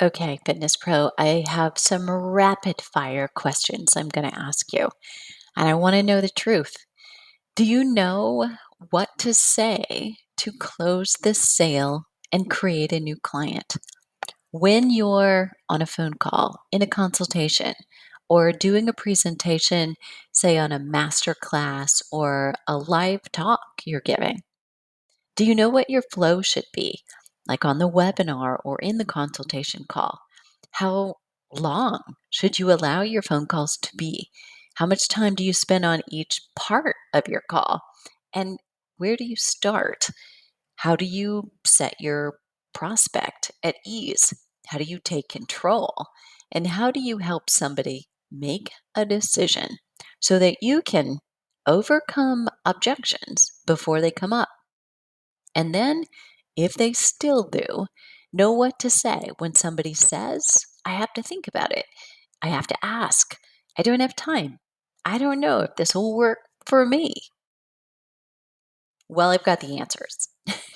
Okay, Fitness Pro, I have some rapid fire questions I'm going to ask you, and I want to know the truth. Do you know what to say to close this sale and create a new client? When you're on a phone call, in a consultation, or doing a presentation, say on a master class or a live talk you're giving, do you know what your flow should be, like on the webinar or in the consultation call? How long should you allow your phone calls to be? How much time do you spend on each part of your call? And where do you start? How do you set your prospect at ease? How do you take control? And how do you help somebody make a decision so that you can overcome objections before they come up? And then, if they still do, know what to say when somebody says, I have to think about it. I have to ask. I don't have time. I don't know if this will work for me. Well, I've got the answers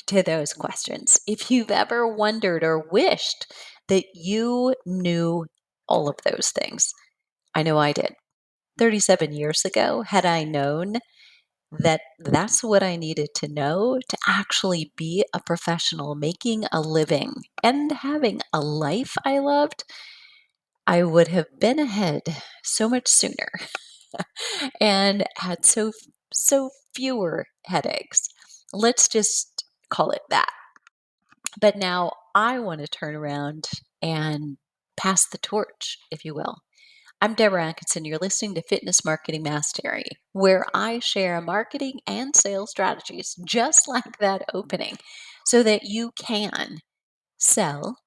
to those questions. If you've ever wondered or wished that you knew all of those things, I know I did. 37 years ago, had I known that that's what I needed to know to actually be a professional, making a living and having a life I loved, I would have been ahead so much sooner and had so fewer headaches. Let's just call it that. But now I want to turn around and pass the torch, if you will. I'm Deborah Atkins, and you're listening to Fitness Marketing Mastery, where I share marketing and sales strategies just like that opening so that you can sell,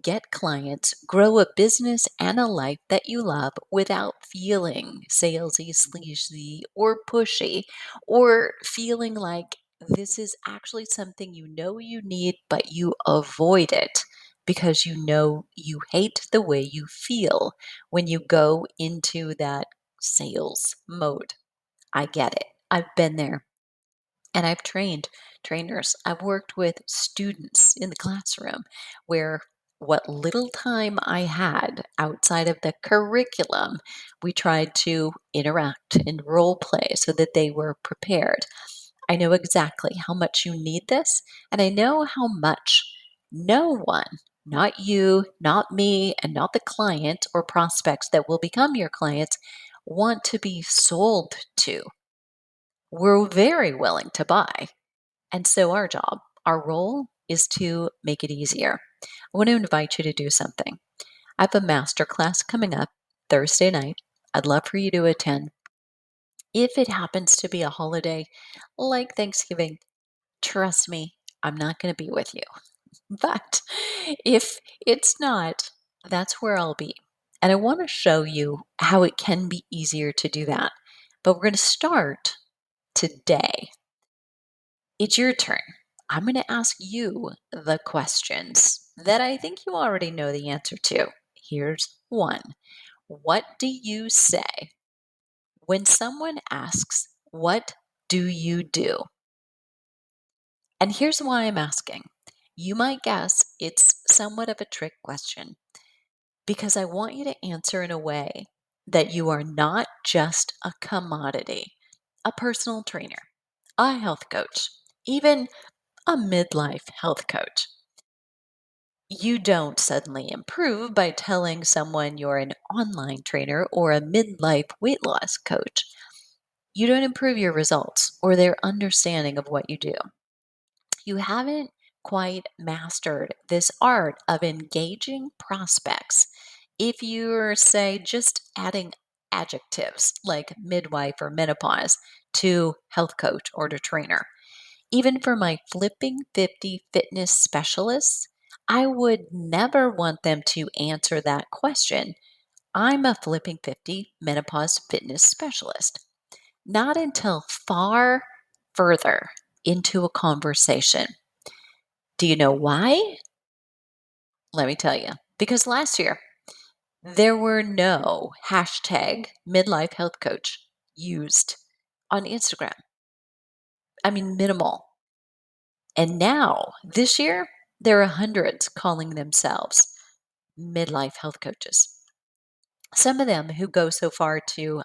get clients, grow a business and a life that you love without feeling salesy, sleazy, or pushy, or feeling like this is actually something you know you need, but you avoid it because you know you hate the way you feel when you go into that sales mode. I get it. I've been there. And I've trained trainers. I've worked with students in the classroom where what little time I had outside of the curriculum, we tried to interact and role play so that they were prepared. I know exactly how much you need this, and I know how much no one, not you, not me, and not the client or prospects that will become your clients, want to be sold to. We're very willing to buy. And so our job, our role is to make it easier. I want to invite you to do something. I have a master class coming up Thursday night. I'd love for you to attend. If it happens to be a holiday like Thanksgiving, trust me, I'm not going to be with you. But if it's not, that's where I'll be. And I want to show you how it can be easier to do that. But we're going to start today. It's your turn. I'm going to ask you the questions that I think you already know the answer to. Here's one. What do you say when someone asks, what do you do? And here's why I'm asking. You might guess it's somewhat of a trick question because I want you to answer in a way that you are not just a commodity, a personal trainer, a health coach, even a midlife health coach. You don't suddenly improve by telling someone you're an online trainer or a midlife weight loss coach. You don't improve your results or their understanding of what you do. You haven't quite mastered this art of engaging prospects if you're, say, just adding adjectives like midwife or menopause to health coach or to trainer. Even for my flipping 50 fitness specialists, I would never want them to answer that question. I'm a flipping 50 menopause fitness specialist. Not until far further into a conversation. Do you know why? Let me tell you. Because last year, there were no hashtag midlife health coach used on Instagram. I mean, minimal. And now, this year, there are hundreds calling themselves midlife health coaches. Some of them who go so far to,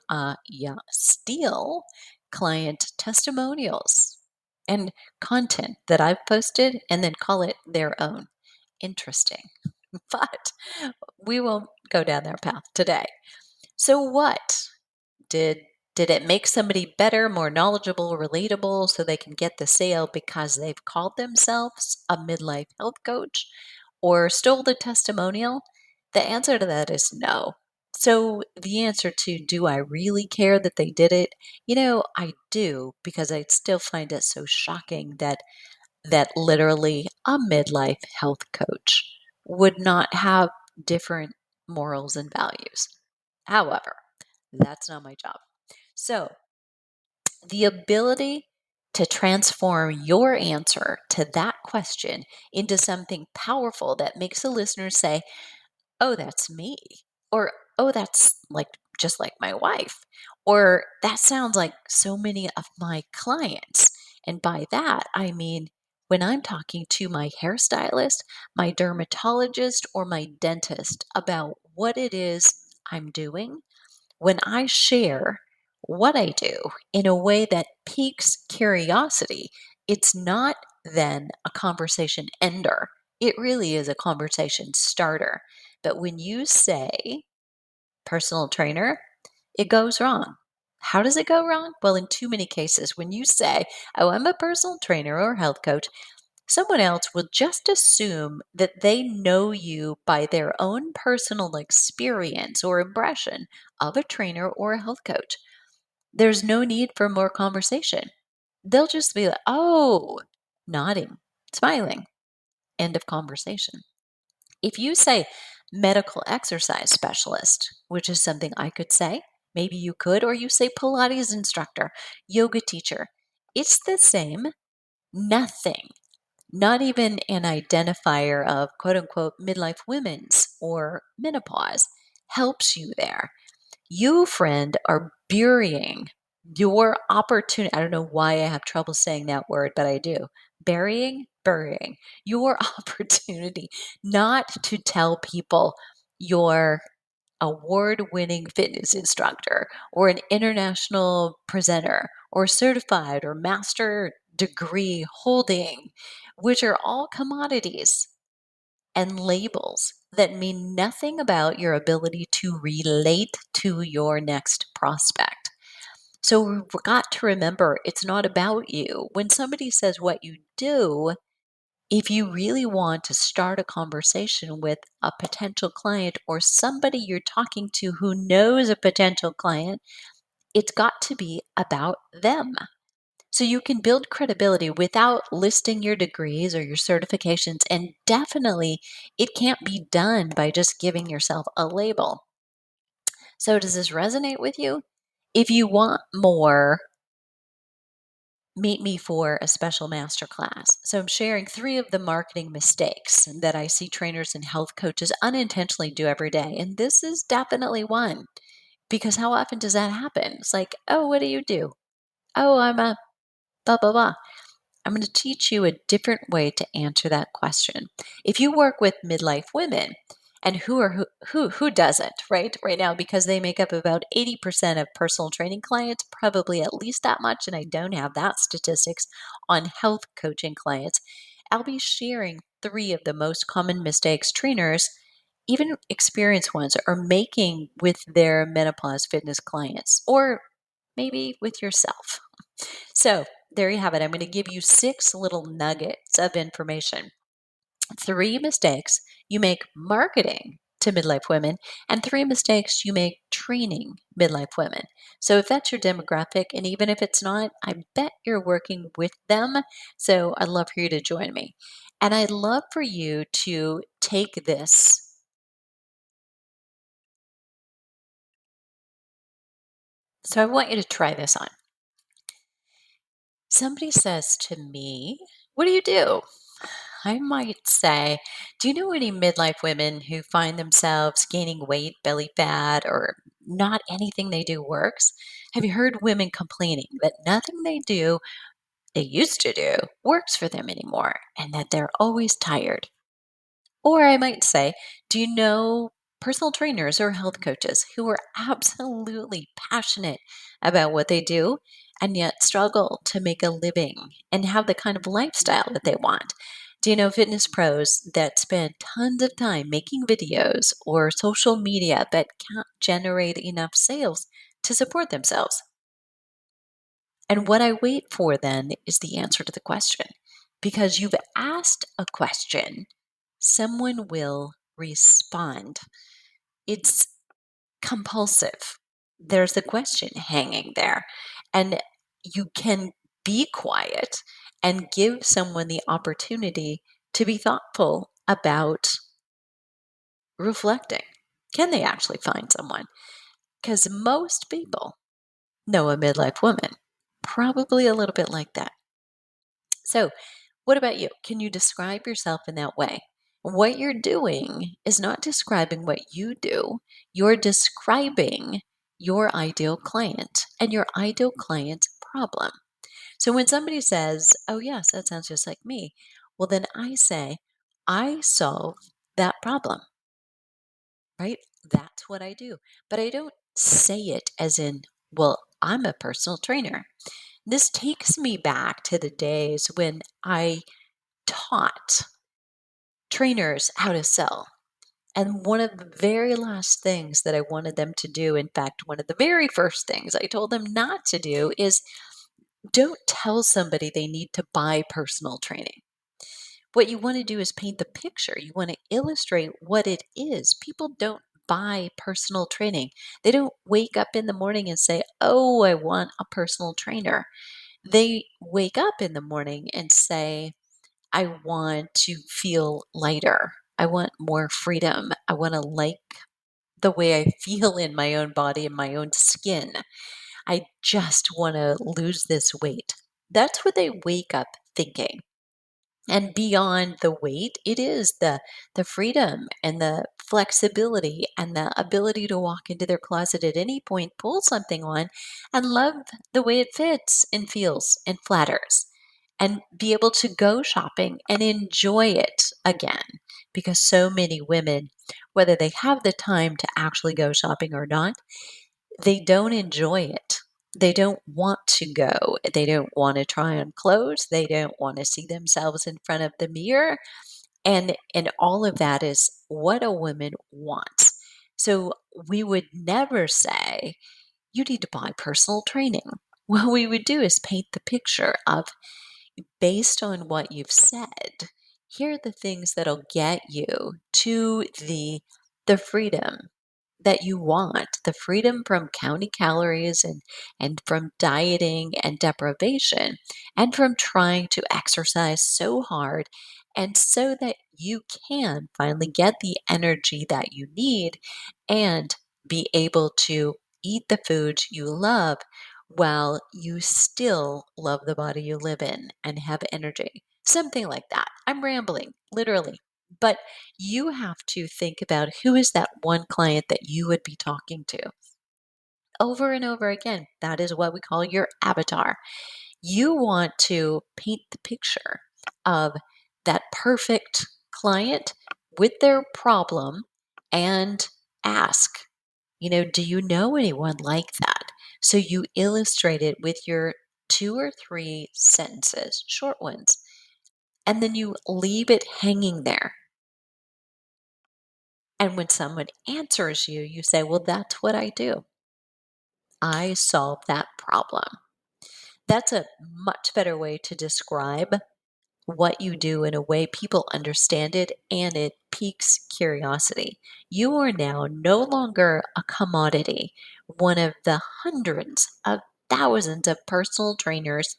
steal client testimonials and content that I've posted and then call it their own. Interesting. But we won't go down that path today. So what? Did did it make somebody better, more knowledgeable, relatable so they can get the sale because they've called themselves a midlife health coach or stole the testimonial? The answer to that is no. So the answer to do I really care that they did it? I do because I still find it so shocking that literally a midlife health coach would not have different morals and values. However, that's not my job. So, the ability to transform your answer to that question into something powerful that makes the listener say, "Oh, that's me," or "Oh, that's like just like my wife," or "That sounds like so many of my clients." And by that, I mean when I'm talking to my hairstylist, my dermatologist, or my dentist about what it is I'm doing, when I share what I do in a way that piques curiosity, it's not then a conversation ender. It really is a conversation starter. But when you say personal trainer, it goes wrong. How does it go wrong? Well, in too many cases, when you say, "Oh, I'm a personal trainer or health coach," someone else will just assume that they know you by their own personal experience or impression of a trainer or a health coach. There's no need for more conversation. They'll just be like, "Oh," nodding, smiling, end of conversation. If you say medical exercise specialist, which is something I could say, maybe you could, or you say Pilates instructor, yoga teacher, it's the same. Nothing, not even an identifier of quote unquote midlife women's or menopause, helps you there. You, friend, are burying your opportunity. I don't know why I have trouble saying that word, but I do. Burying your opportunity not to tell people you're award winning fitness instructor or an international presenter or certified or master degree holding, which are all commodities and labels that mean nothing about your ability to relate to your next prospect. So we've got to remember it's not about you. When somebody says what you do, if you really want to start a conversation with a potential client or somebody you're talking to who knows a potential client, it's got to be about them. So you can build credibility without listing your degrees or your certifications. And definitely, it can't be done by just giving yourself a label. So, does this resonate with you? If you want more, meet me for a special masterclass. So, I'm sharing 3 of the marketing mistakes that I see trainers and health coaches unintentionally do every day. And this is definitely one because how often does that happen? It's like, "Oh, what do you do?" "Oh, I'm a blah, blah, blah." I'm going to teach you a different way to answer that question. If you work with midlife women, and who doesn't, right? Right now, because they make up about 80% of personal training clients, probably at least that much, and I don't have that statistics on health coaching clients. I'll be sharing 3 of the most common mistakes trainers, even experienced ones, are making with their menopause fitness clients, or maybe with yourself. So there you have it. I'm going to give you 6 little nuggets of information. 3 mistakes you make marketing to midlife women, and 3 mistakes you make training midlife women. So if that's your demographic, and even if it's not, I bet you're working with them. So I'd love for you to join me. And I'd love for you to take this. So I want you to try this on. Somebody says to me, "What do you do?" I might say, "Do you know any midlife women who find themselves gaining weight, belly fat, or not anything they do works? Have you heard women complaining that nothing they used to do, works for them anymore, and that they're always tired?" Or I might say, do you know personal trainers or health coaches who are absolutely passionate about what they do and yet struggle to make a living and have the kind of lifestyle that they want? Do you know fitness pros that spend tons of time making videos or social media but can't generate enough sales to support themselves? And what I wait for then is the answer to the question. Because you've asked a question, someone will respond. It's compulsive. There's a question hanging there. And you can be quiet and give someone the opportunity to be thoughtful about reflecting. Can they actually find someone? Because most people know a midlife woman, probably a little bit like that. So, what about you? Can you describe yourself in that way? What you're doing is not describing what you do, you're describing your ideal client and your ideal client's problem. So when somebody says, "Oh, yes, that sounds just like me," well, then I say, I solve that problem, right? That's what I do. But I don't say it as in, well, I'm a personal trainer. This takes me back to the days when I taught trainers how to sell. And one of the very last things that I wanted them to do, in fact, one of the very first things I told them not to do is don't tell somebody they need to buy personal training. What you want to do is paint the picture. You want to illustrate what it is. People don't buy personal training. They don't wake up in the morning and say, "Oh, I want a personal trainer." They wake up in the morning and say, I want to feel lighter. I want more freedom. I want to like the way I feel in my own body and my own skin. I just want to lose this weight. That's what they wake up thinking. And beyond the weight, it is the freedom and the flexibility and the ability to walk into their closet at any point, pull something on, and love the way it fits and feels and flatters, and be able to go shopping and enjoy it again. Because so many women, whether they have the time to actually go shopping or not, they don't enjoy it. They don't want to go. They don't want to try on clothes. They don't want to see themselves in front of the mirror. And all of that is what a woman wants. So we would never say, you need to buy personal training. What we would do is paint the picture of, based on what you've said, here are the things that'll get you to the freedom that you want, the freedom from counting calories and from dieting and deprivation, and from trying to exercise so hard, and so that you can finally get the energy that you need and be able to eat the foods you love while you still love the body you live in and have energy. Something like that. I'm rambling, literally. But you have to think about, who is that one client that you would be talking to over and over again. That is what we call your avatar. You want to paint the picture of that perfect client with their problem and ask, do you know anyone like that? So you illustrate it with your 2 or 3 sentences, short ones, and then you leave it hanging there. And when someone answers you, you say, well, that's what I do. I solve that problem. That's a much better way to describe what you do in a way people understand it, and it piques curiosity. You are now no longer a commodity, one of the hundreds of thousands of personal trainers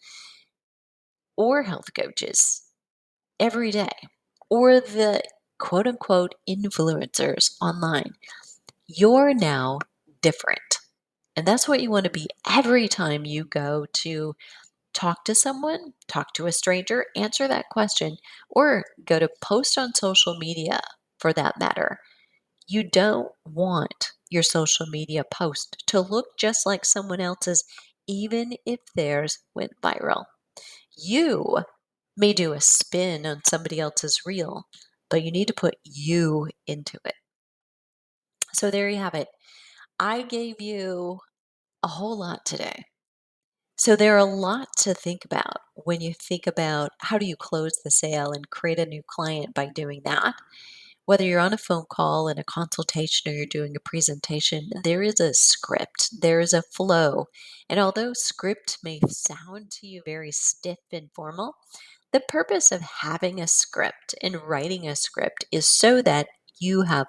or health coaches every day, or the quote unquote influencers online. You're now different. And that's what you want to be every time you go to talk to someone, talk to a stranger, answer that question, or go to post on social media for that matter. You don't want your social media post to look just like someone else's, even if theirs went viral. You may do a spin on somebody else's reel, but you need to put you into it. So there you have it. I gave you a whole lot today. So there are a lot to think about when you think about how do you close the sale and create a new client by doing that. Whether you're on a phone call in a consultation or you're doing a presentation, there is a script, there is a flow. And although script may sound to you very stiff and formal, the purpose of having a script and writing a script is so that you have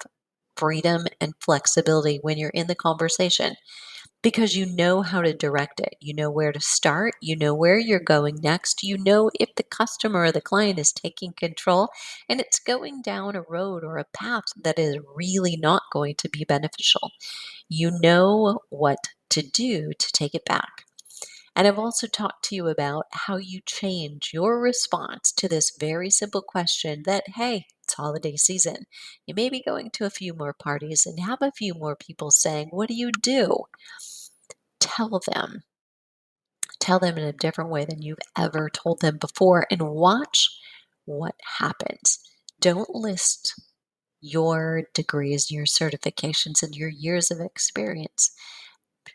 freedom and flexibility when you're in the conversation because you know how to direct it. You know where to start. You know where you're going next. You know if the customer or the client is taking control and it's going down a road or a path that is really not going to be beneficial. You know what to do to take it back. And I've also talked to you about how you change your response to this very simple question that, hey, it's holiday season. You may be going to a few more parties and have a few more people saying, what do you do? Tell them. Tell them in a different way than you've ever told them before and watch what happens. Don't list your degrees, your certifications, and your years of experience.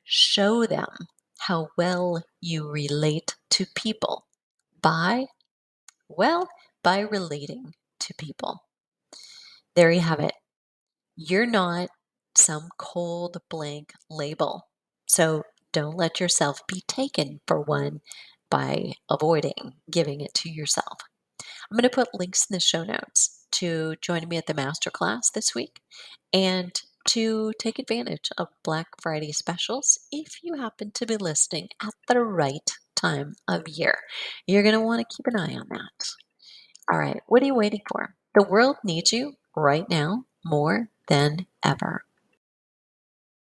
Show them how well you relate to people by, well, by relating to people. There you have it. You're not some cold blank label. So don't let yourself be taken for one by avoiding giving it to yourself. I'm going to put links in the show notes to join me at the masterclass this week and to take advantage of Black Friday specials if you happen to be listening at the right time of year. You're going to want to keep an eye on that. All right, what are you waiting for? The world needs you right now more than ever.